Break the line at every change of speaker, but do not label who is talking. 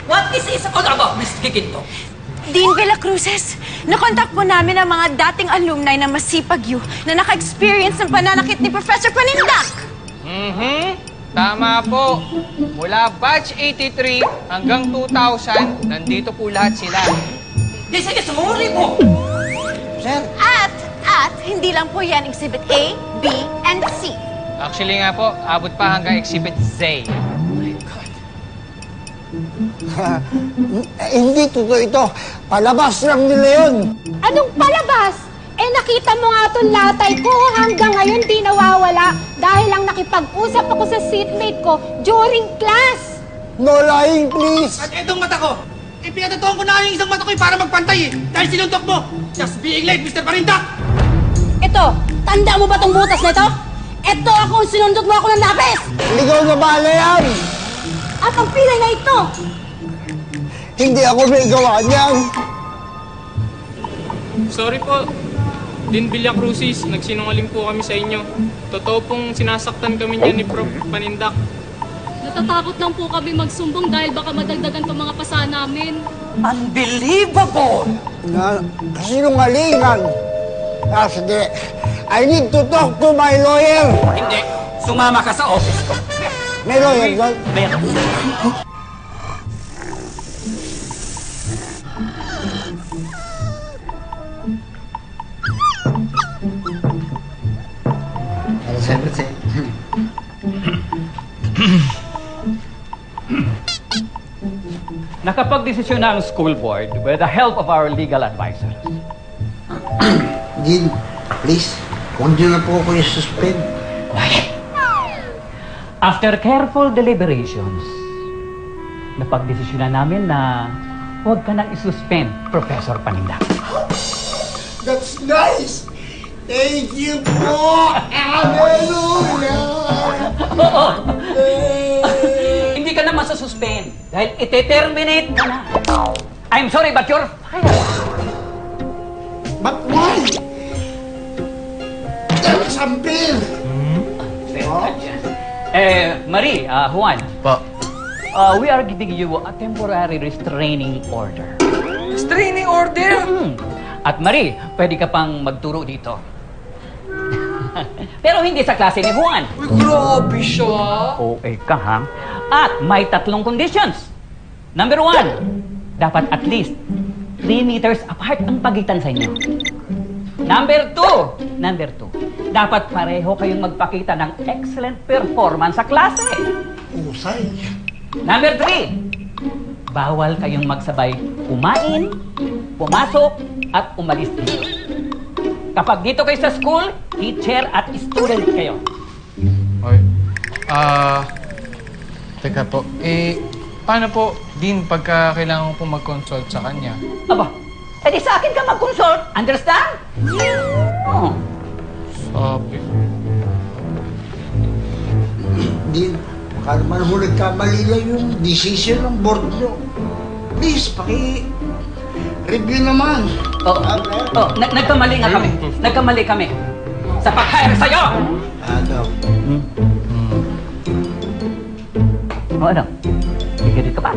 What is this all about, Miss Giginto?
Dean Villacruzes, nakontak po namin ang mga dating alumni ng Masipag U na naka-experience ng pananakit ni Professor Panindak.
Tama po. Mula batch 83 hanggang 2000, nandito po lahat sila.
Sige, sumuri po!
Sir?
At hindi lang po yan Exhibit A, B, and C.
Actually nga po, abot pa hanggang Exhibit Z.
Hindi totoo ito. Palabas lang nila yun.
Anong palabas? Nakita mo nga itong latay ko hanggang ngayon di nawawala dahil lang nakipag-usap ako sa seatmate ko during class.
No lying, please.
At etong mata ko, pinatutuan ko na yung isang mata ko para magpantay dahil sinuntok mo. Just being late, Mr. Parindak!
Ito, tanda mo ba tong butas na ito? Ito akong sinundot mo ako ng lapis!
Ligaw na bala yan.
At ang pilay na ito!
Hindi ako may gawa niyan.
Sorry po, Dean Villacruzes, nagsinungaling po kami sa inyo. Totoo pong sinasaktan kami niya ni Prof. Panindak.
Natatakot lang po kami magsumbong dahil baka madagdagan itong mga pasa namin.
Unbelievable!
Sinungalingan. Sige. I need to talk to my lawyer.
Hindi, sumama ka sa office ko.
May lawyer doon?
Meron.
Nakapagdesisyon na ang school board with the help of our legal advisors.
Dean, please, huwag niyo na po ako i-suspend.
After careful deliberations, napagdesisyon na namin na huwag ka nang isuspend, Professor Panindak.
That's nice! Thank you po! Hallelujah!
Oo! Hindi ka na masasuspend dahil ite-terminate ka na. I'm sorry, but you're fired.
But why? That's unfair!
Marie, Juan.
Pa.
We are giving you a temporary restraining order.
Restraining order?
At Marie, pwede ka pang magturo dito. Pero hindi sa klase ni Juan.
Uy, grabe siya.
Okay ka, ha? At may 3 conditions. Number 1, dapat at least 3 meters apart ang pagitan sa inyo. Number 2, dapat pareho kayong magpakita ng excellent performance sa klase.
Usay.
Number 3, bawal kayong magsabay kumain, pumasok, at umalis dito. Kapag dito kayo sa school, teacher at student kayo.
Oy. Teka po. Paano po, Dean, pagka kailangan ko po mag-consult sa kanya?
Aba, edi sa akin ka mag-consult. Understand? Oh.
Sabi.
Dean, baka naman ho nagkamali lang yung decision ng board nyo. Please, review naman.
Nagkamali nga kami. Nagkamali kami. Sa pag-hire sa'yo!
Ano?
O ano? Bigyan ka pa?